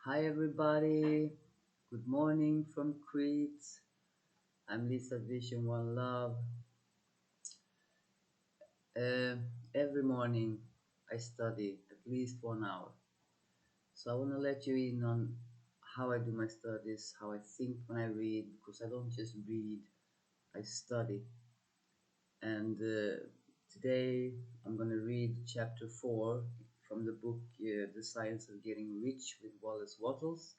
Hi everybody, good morning from Crete. I'm Lisa Vision One Love. Uh, every morning I study at least 1 hour. So I want to let you in on how I do my studies, how I think when I read, because I don't just read, I study. And today I'm going to read chapter 4 from the book The Science of Getting Rich with Wallace Wattles.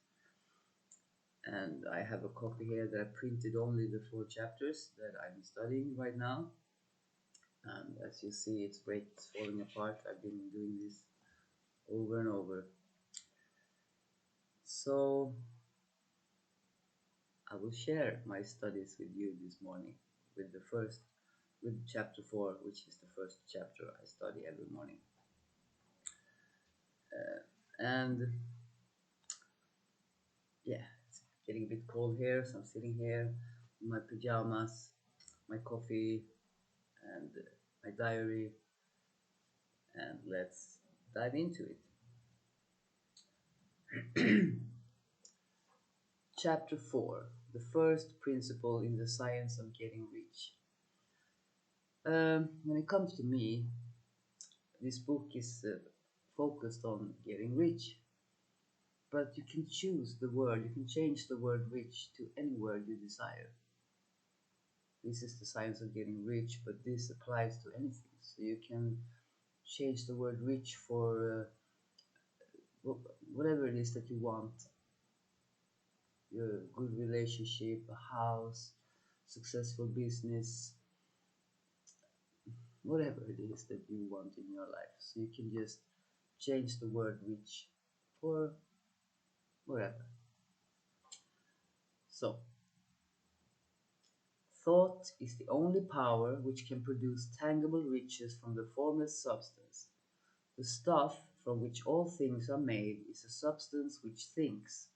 And I have a copy here that I printed only the 4 chapters that I'm studying right now. And as you see, it's falling apart. I've been doing this over and over. So I will share my studies with you this morning with chapter 4, which is the first chapter I study every morning. And yeah, it's getting a bit cold here, so I'm sitting here in my pajamas, my coffee, and my diary, and let's dive into it. Chapter 4, the first principle in the science of getting rich. When it comes to me, this book is focused on getting rich, but you can choose the word, you can change the word rich to any word you desire. This is the science of getting rich, but this applies to anything. So you can change the word rich for whatever it is that you want. Your good relationship, a house, successful business, whatever it is that you want in your life. So you can just change the word rich for whatever. So, thought is the only power which can produce tangible riches from the formless substance. The stuff from which all things are made is a substance which thinks,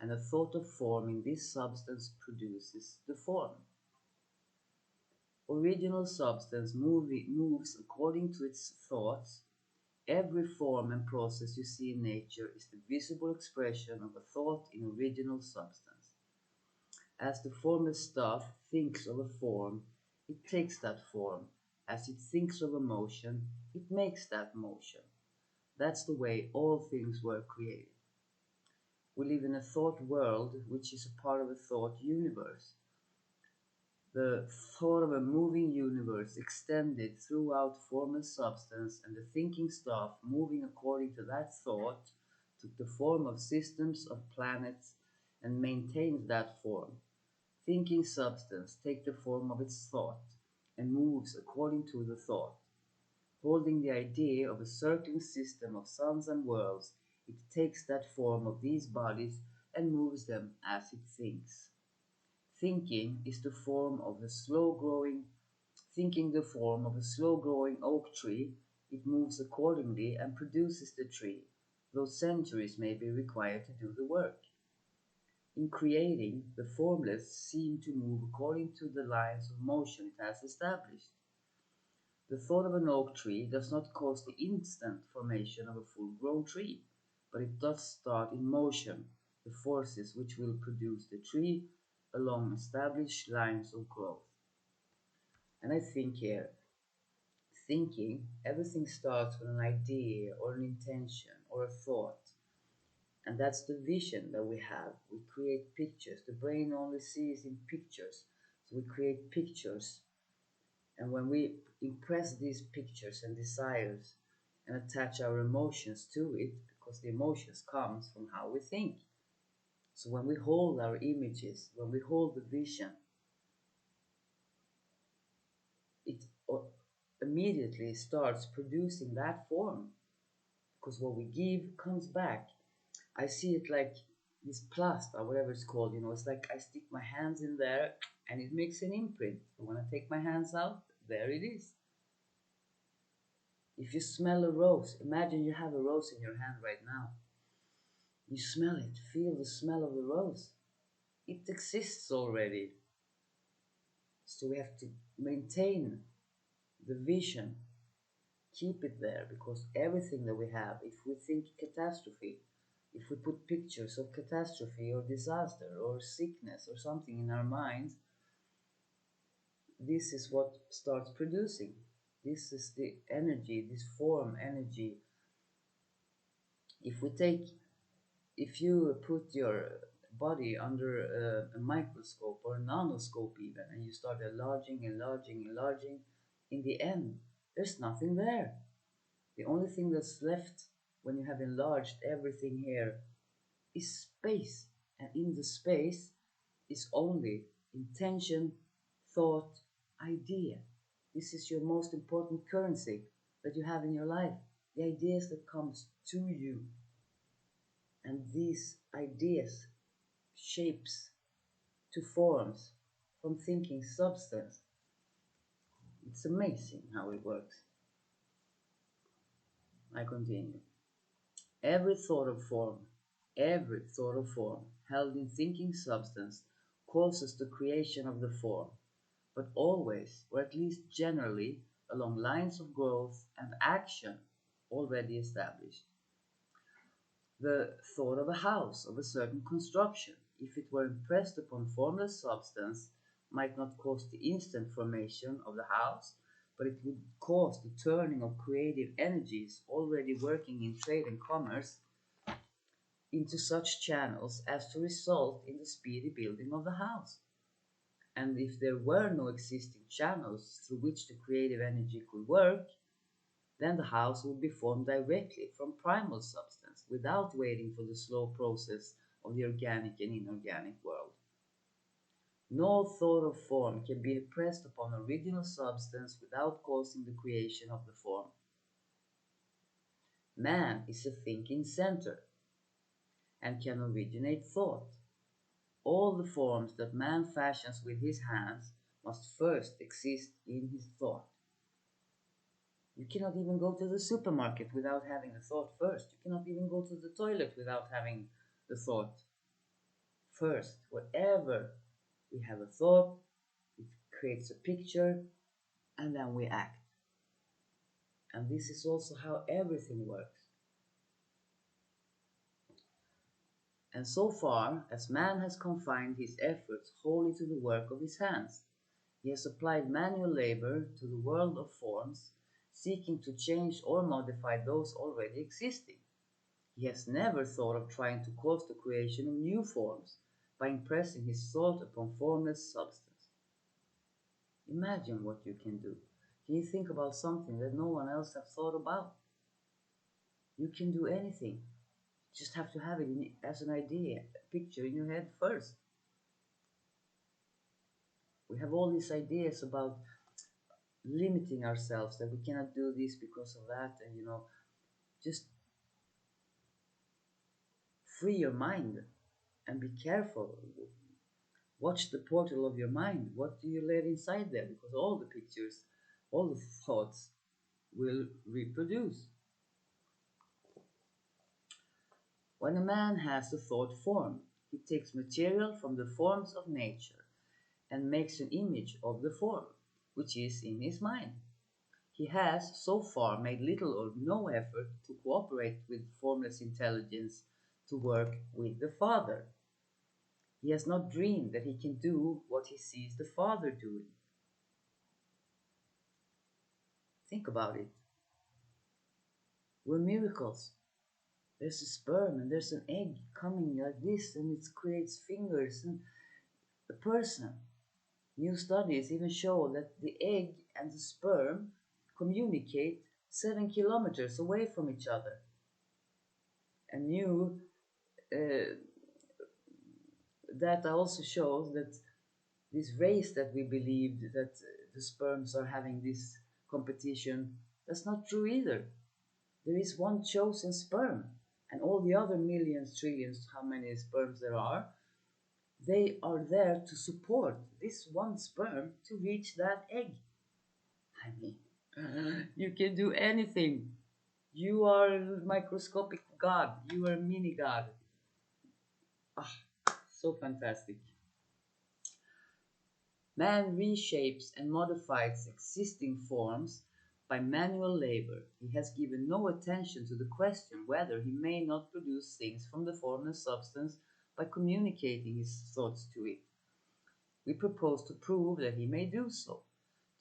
and a thought of form in this substance produces the form. Original substance moves according to its thoughts. Every form and process you see in nature is the visible expression of a thought in original substance. As the formless stuff thinks of a form, it takes that form. As it thinks of a motion, it makes that motion. That's the way all things were created. We live in a thought world which is a part of a thought universe. The thought of a moving universe extended throughout formless substance, and the thinking stuff moving according to that thought took the form of systems of planets and maintains that form. Thinking substance takes the form of its thought and moves according to the thought. Holding the idea of a circling system of suns and worlds, it takes that form of these bodies and moves them as it thinks. Thinking is the form of a slow growing Thinking the form of a slow growing oak tree, it moves accordingly and produces the tree, though centuries may be required to do the work. In creating, the formless seem to move according to the lines of motion it has established. The thought of an oak tree does not cause the instant formation of a full grown tree, but it does start in motion the forces which will produce the tree along established lines of growth. And I think here, thinking, everything starts with an idea or an intention or a thought. And that's the vision that we have. We create pictures. The brain only sees in pictures. So we create pictures. And when we impress these pictures and desires and attach our emotions to it, because the emotions comes from how we think. So when we hold our images, when we hold the vision, it immediately starts producing that form. Because what we give comes back. I see it like this plast or whatever it's called, it's like I stick my hands in there and it makes an imprint. And when I take my hands out, there it is. If you smell a rose, imagine you have a rose in your hand right now. You smell it, feel the smell of the rose. It exists already. So we have to maintain the vision, keep it there, because everything that we have, if we think catastrophe, If we put pictures of catastrophe or disaster or sickness or something in our minds, this is what starts producing. This is the energy, this form energy. If we take, if you put your body under a microscope or a nanoscope even, and you start enlarging, enlarging, enlarging, in the end, there's nothing there. The only thing that's left when you have enlarged everything here is space. And in the space is only intention, thought, idea. This is your most important currency that you have in your life. The ideas that comes to you. And these ideas shapes to forms from thinking substance. It's amazing how it works. I continue. Every thought of form, every thought of form held in thinking substance causes the creation of the form, but always, or at least generally, along lines of growth and action already established. The thought of a house of a certain construction, if it were impressed upon formless substance, might not cause the instant formation of the house, but it would cause the turning of creative energies already working in trade and commerce into such channels as to result in the speedy building of the house. And if there were no existing channels through which the creative energy could work, then the house would be formed directly from primal substance without waiting for the slow process of the organic and inorganic world. No thought of form can be impressed upon original substance without causing the creation of the form. Man is a thinking center and can originate thought. All the forms that man fashions with his hands must first exist in his thought. You cannot even go to the supermarket without having the thought first. You cannot even go to the toilet without having the thought first. Wherever we have a thought, it creates a picture, and then we act. And this is also how everything works. And so far as man has confined his efforts wholly to the work of his hands, he has applied manual labor to the world of forms, seeking to change or modify those already existing. He has never thought of trying to cause the creation of new forms by impressing his thought upon formless substance. Imagine what you can do. Can you think about something that no one else has thought about? You can do anything. You just have to have it as an idea, a picture in your head first. We have all these ideas about limiting ourselves, that we cannot do this because of that, and just free your mind and be careful. Watch the portal of your mind. What do you let inside there? Because all the pictures, all the thoughts will reproduce. When a man has a thought form, he takes material from the forms of nature and makes an image of the form, which is in his mind. He has so far made little or no effort to cooperate with formless intelligence to work with the Father. He has not dreamed that he can do what he sees the Father doing. Think about it. We're miracles. There's a sperm and there's an egg coming like this, and it creates fingers and a person. New studies even show that the egg and the sperm communicate 7 kilometers away from each other. And new uh, data also shows that this race that we believed that the sperms are having this competition, that's not true either. There is one chosen sperm, and all the other millions, trillions, how many sperms there are, they are there to support this one sperm to reach that egg. I mean, you can do anything. You are a microscopic god. You are a mini god. Ah, so fantastic. Man reshapes and modifies existing forms By manual labor, he has given no attention to the question whether he may not produce things from the formless substance by communicating his thoughts to it. We propose to prove that he may do so,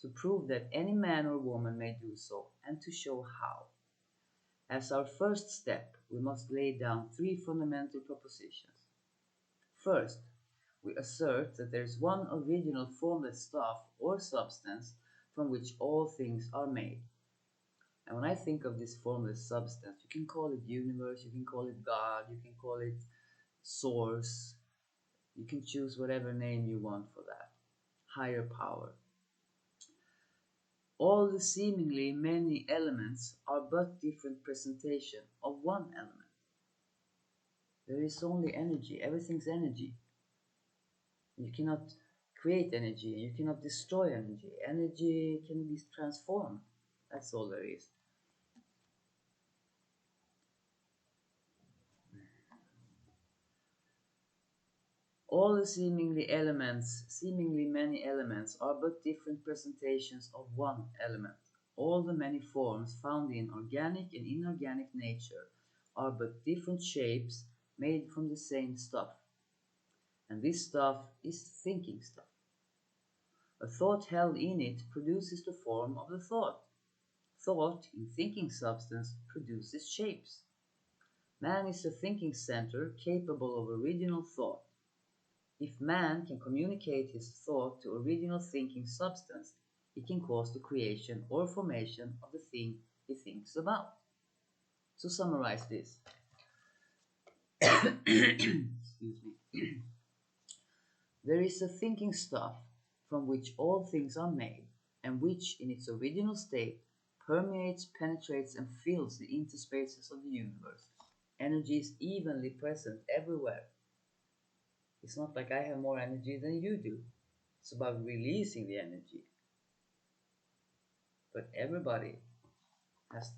to prove that any man or woman may do so, and to show how. As our first step, we must lay down three fundamental propositions. First, we assert that there is one original formless stuff or substance from which all things are made. And when I think of this formless substance, you can call it universe, you can call it God, you can call it source, you can choose whatever name you want for that. Higher power. All the seemingly many elements are but different presentation of one element. There is only energy, everything's energy. You cannot create energy, you cannot destroy energy. Energy can be transformed. That's all there is. All the seemingly many elements, are but different presentations of one element. All the many forms found in organic and inorganic nature are but different shapes made from the same stuff. And this stuff is thinking stuff. A thought held in it produces the form of the thought. Thought in thinking substance produces shapes. Man is a thinking center capable of original thought. If man can communicate his thought to original thinking substance, he can cause the creation or formation of the thing he thinks about. To summarize this, excuse me, there is a thinking stuff from which all things are made, and which in its original state permeates, penetrates, and fills the interspaces of the universe. Energy is evenly present everywhere. It's not like I have more energy than you do. It's about releasing the energy. But everybody has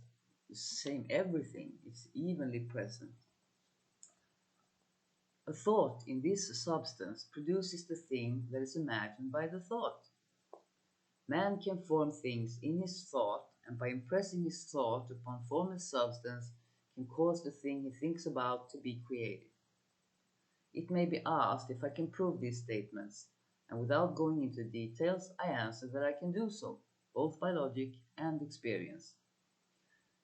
the same everything. It's evenly present. A thought in this substance produces the thing that is imagined by the thought. Man can form things in his thought, and by impressing his thought upon formless substance, can cause the thing he thinks about to be created. It may be asked if I can prove these statements, and without going into details, I answer that I can do so, both by logic and experience.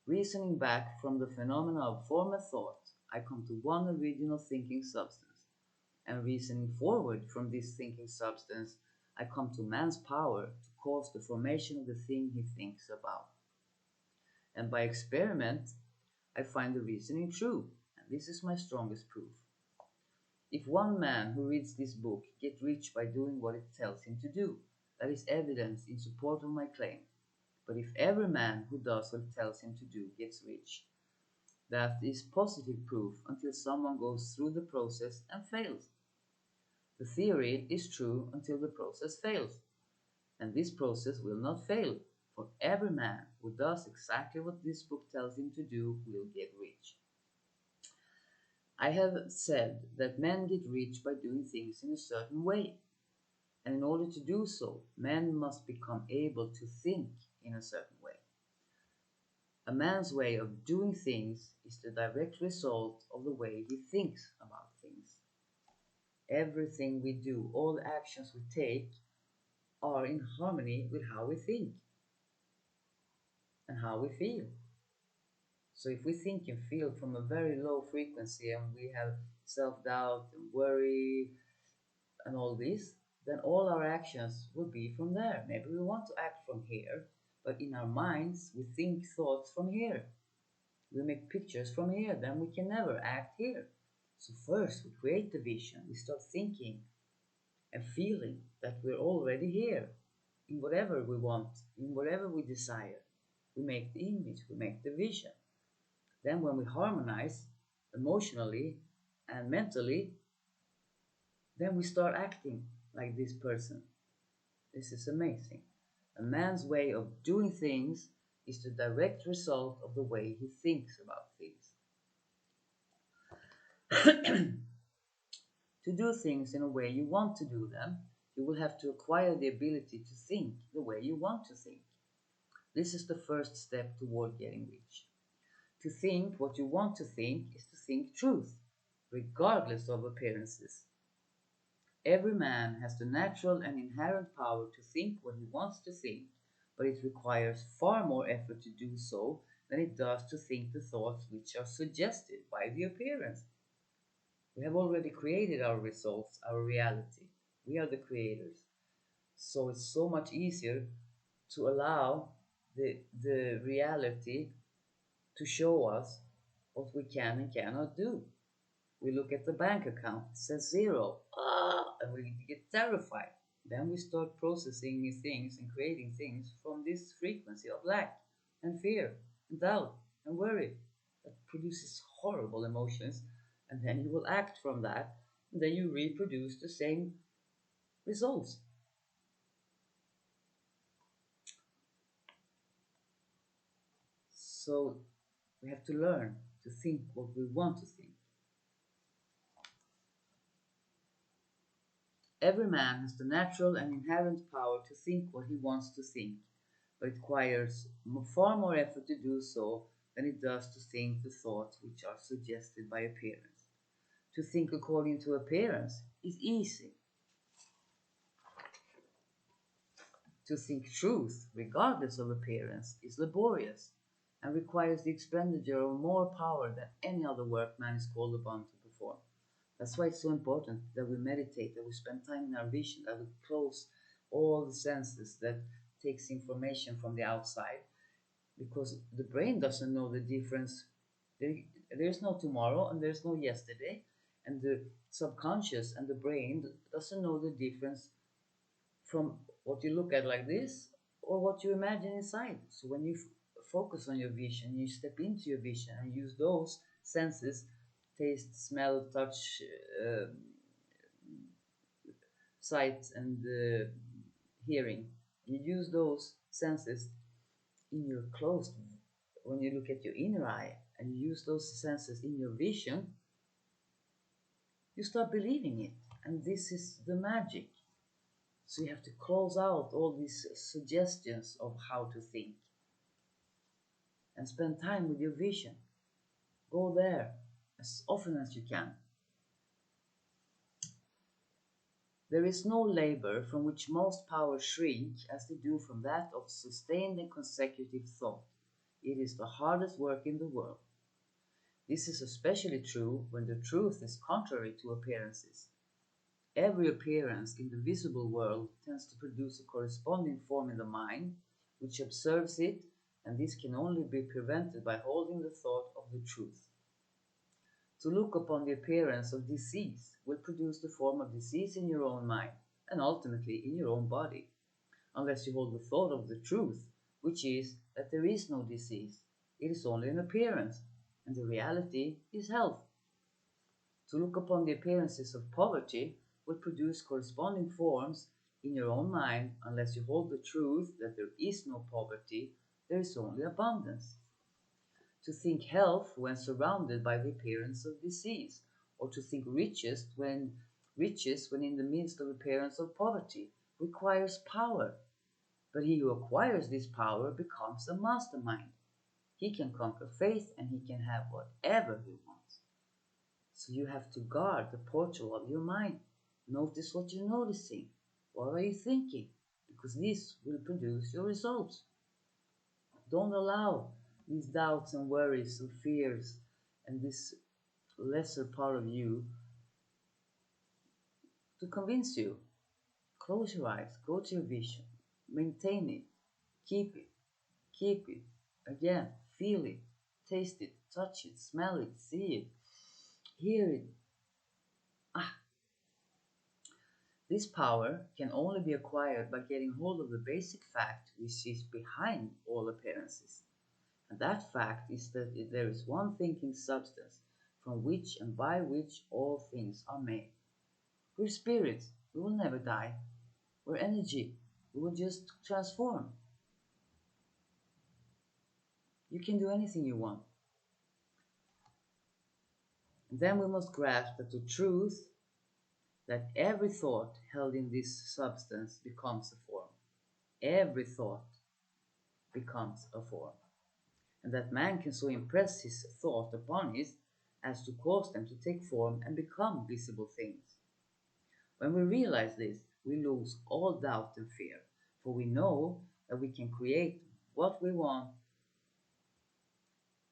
Reasoning back from the phenomena of form and thought, I come to one original thinking substance, and reasoning forward from this thinking substance, I come to man's power to cause the formation of the thing he thinks about. And by experiment, I find the reasoning true, and this is my strongest proof. If one man who reads this book gets rich by doing what it tells him to do, that is evidence in support of my claim. But if every man who does what it tells him to do gets rich, that is positive proof until someone goes through the process and fails. The theory is true until the process fails, and this process will not fail, for every man who does exactly what this book tells him to do will get rich. I have said that men get rich by doing things in a certain way, and in order to do so, men must become able to think in a certain way. A man's way of doing things is the direct result of the way he thinks about things. Everything we do, all the actions we take, are in harmony with how we think and how we feel. So if we think and feel from a very low frequency and we have self-doubt and worry and all this, then all our actions will be from there. Maybe we want to act from here, but in our minds we think thoughts from here. We make pictures from here, then we can never act here. So first we create the vision, we start thinking and feeling that we're already here in whatever we want, in whatever we desire. We make the image, we make the vision. Then when we harmonize emotionally and mentally, then we start acting like this person. This is amazing. A man's way of doing things is the direct result of the way he thinks about things. To do things in a way you want to do them, you will have to acquire the ability to think the way you want to think. This is the first step toward getting rich. To think what you want to think is to think truth, regardless of appearances. Every man has the natural and inherent power to think what he wants to think, but it requires far more effort to do so than it does to think the thoughts which are suggested by the appearance. We have already created our results, our reality. We are the creators. So it's so much easier to allow the reality to show us what we can and cannot do. We look at the bank account, it says zero, and we get terrified. Then we start processing new things and creating things from this frequency of lack and fear and doubt and worry that produces horrible emotions. And then you will act from that, and then you reproduce the same results. So we have to learn to think what we want to think. Every man has the natural and inherent power to think what he wants to think, but it requires far more effort to do so than it does to think the thoughts which are suggested by appearance. To think according to appearance is easy. To think truth, regardless of appearance, is laborious and requires the expenditure of more power than any other work man is called upon to perform. That's why it's so important that we meditate, that we spend time in our vision, that we close all the senses that takes information from the outside, because the brain doesn't know the difference. There, there's no tomorrow and there's no yesterday, and the subconscious and the brain doesn't know the difference from what you look at like this or what you imagine inside. So when you focus on your vision, you step into your vision and use those senses, taste, smell, touch, sight, and hearing. You use those senses in your closed, when you look at your inner eye and you use those senses in your vision, you start believing it. And this is the magic. So you have to close out all these suggestions of how to think and spend time with your vision. Go there as often as you can. There is no labor from which most powers shrink as they do from that of sustained and consecutive thought. It is the hardest work in the world. This is especially true when the truth is contrary to appearances. Every appearance in the visible world tends to produce a corresponding form in the mind, which observes it, and this can only be prevented by holding the thought of the truth. To look upon the appearance of disease will produce the form of disease in your own mind, and ultimately in your own body, unless you hold the thought of the truth, which is that there is no disease. It is only an appearance, and the reality is health. To look upon the appearances of poverty will produce corresponding forms in your own mind, unless you hold the truth that there is no poverty, there is only abundance. To think health when surrounded by the appearance of disease, or to think riches when in the midst of appearance of poverty, requires power. But he who acquires this power becomes a mastermind. He can conquer faith and he can have whatever he wants. So you have to guard the portal of your mind. Notice what you're noticing. What are you thinking? Because this will produce your results. Don't allow these doubts and worries and fears and this lesser part of you to convince you. Close your eyes, go to your vision, maintain it, keep it, keep it. Again, feel it, taste it, touch it, smell it, see it, hear it. Ah, this power can only be acquired by getting hold of the basic fact which is behind all appearances. And that fact is that there is one thinking substance from which and by which all things are made. We're spirits, we will never die. We're energy, we will just transform. You can do anything you want. And then we must grasp that the truth that every thought held in this substance becomes a form. Every thought. becomes a form, and that man can so impress his thought upon it as to cause them to take form and become visible things. When we realize this, we lose all doubt and fear, for we know that we can create what we want,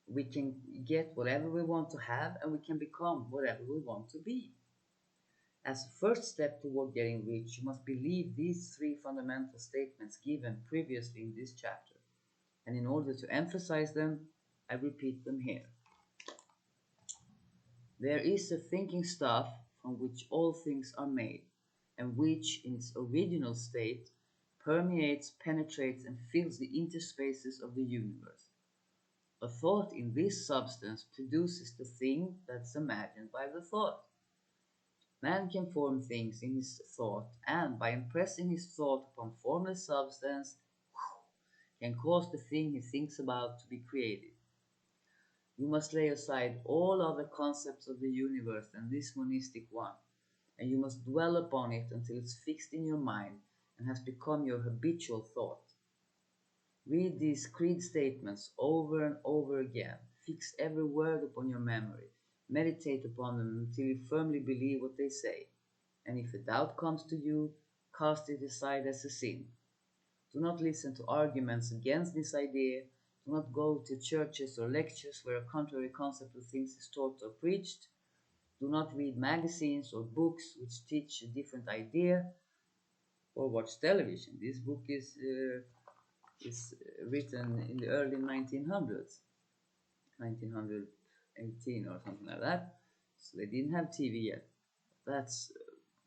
we can get whatever we want to have, and we can become whatever we want to be. As a first step toward getting rich, you must believe these three fundamental statements given previously in this chapter, and in order to emphasize them, I repeat them here. There is a thinking stuff from which all things are made, and which, in its original state, permeates, penetrates, and fills the interspaces of the universe. A thought in this substance produces the thing that's imagined by the thought. Man can form things in his thought, and by impressing his thought upon formless substance, can cause the thing he thinks about to be created. You must lay aside all other concepts of the universe than this monistic one, and you must dwell upon it until it's fixed in your mind and has become your habitual thought. Read these creed statements over and over again. Fix every word upon your memory. Meditate upon them until you firmly believe what they say. And if a doubt comes to you, cast it aside as a sin. Do not listen to arguments against this idea. Do not go to churches or lectures where a contrary concept of things is taught or preached. Do not read magazines or books which teach a different idea, or watch television. This book is written in the early 1900s, 1918 or something like that. So they didn't have TV yet. That's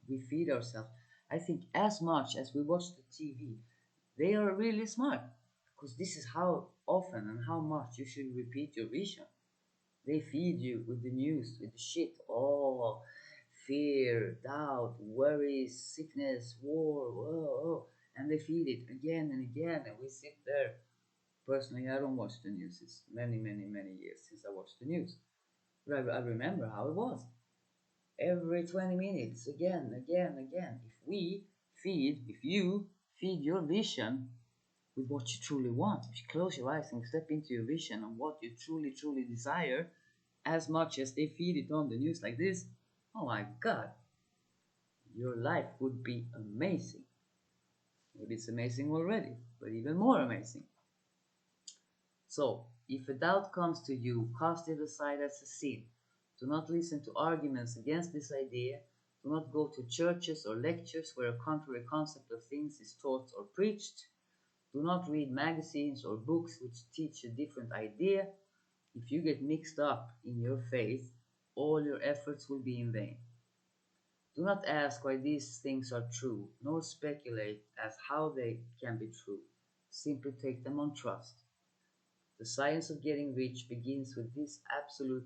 we feed ourselves. I think as much as we watch the TV, they are really smart, because this is how often and how much you should repeat your vision. They feed you with the news, with the shit, all fear, doubt, worries, sickness, war, whoa, whoa, and they feed it again and again, and we sit there. Personally, I don't watch the news. It's many, many, many years since I watched the news. But I remember how it was. Every 20 minutes, again, again, again. If you feed your vision with what you truly want, if you close your eyes and step into your vision and what you truly, truly desire, as much as they feed it on the news like this, oh my god, your life would be amazing. Maybe it's amazing already, but even more amazing. So, if a doubt comes to you, cast it aside as a sin. Do not listen to arguments against this idea. Do not go to churches or lectures where a contrary concept of things is taught or preached. Do not read magazines or books which teach a different idea. If you get mixed up in your faith, all your efforts will be in vain. Do not ask why these things are true, nor speculate as how they can be true. Simply take them on trust. The science of getting rich begins with this absolute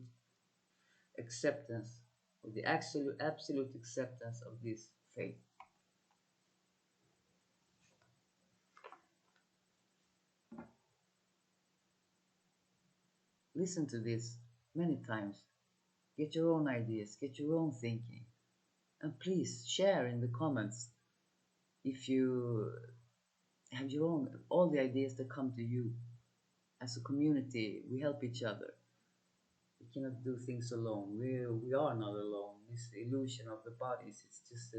acceptance, with the absolute acceptance of this faith. Listen to this many times. Get your own ideas, get your own thinking, and please share in the comments if you have your own, all the ideas that come to you. As a community, we help each other. We cannot do things alone. We are not alone. This illusion of the bodies, it's just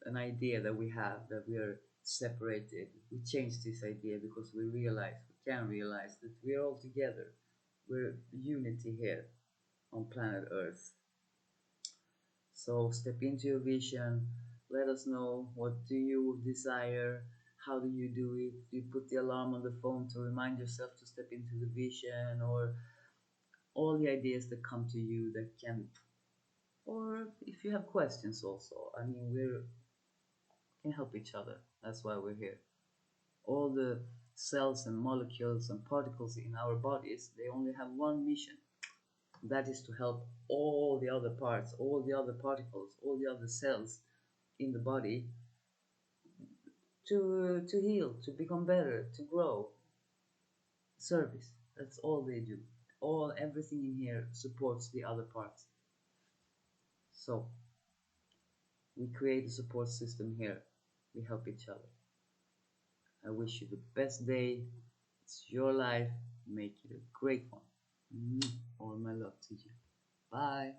an idea that we have, that we are separated. We change this idea because we can realize that we are all together. We're unity here on planet Earth. So step into your vision. Let us know, what do you desire? How do you do it? Do you put the alarm on the phone to remind yourself to step into the vision, or all the ideas that come to you that can, or if you have questions also. I mean, we can help each other. That's why we're here. All the cells and molecules and particles in our bodies, they only have one mission. That is to help all the other parts, all the other particles, all the other cells in the body to heal, to become better, to grow. Service. That's all they do. Everything in here supports the other parts. So we create a support system here. We help each other. I wish you the best day. It's your life. Make it a great one. All my love to you. Bye.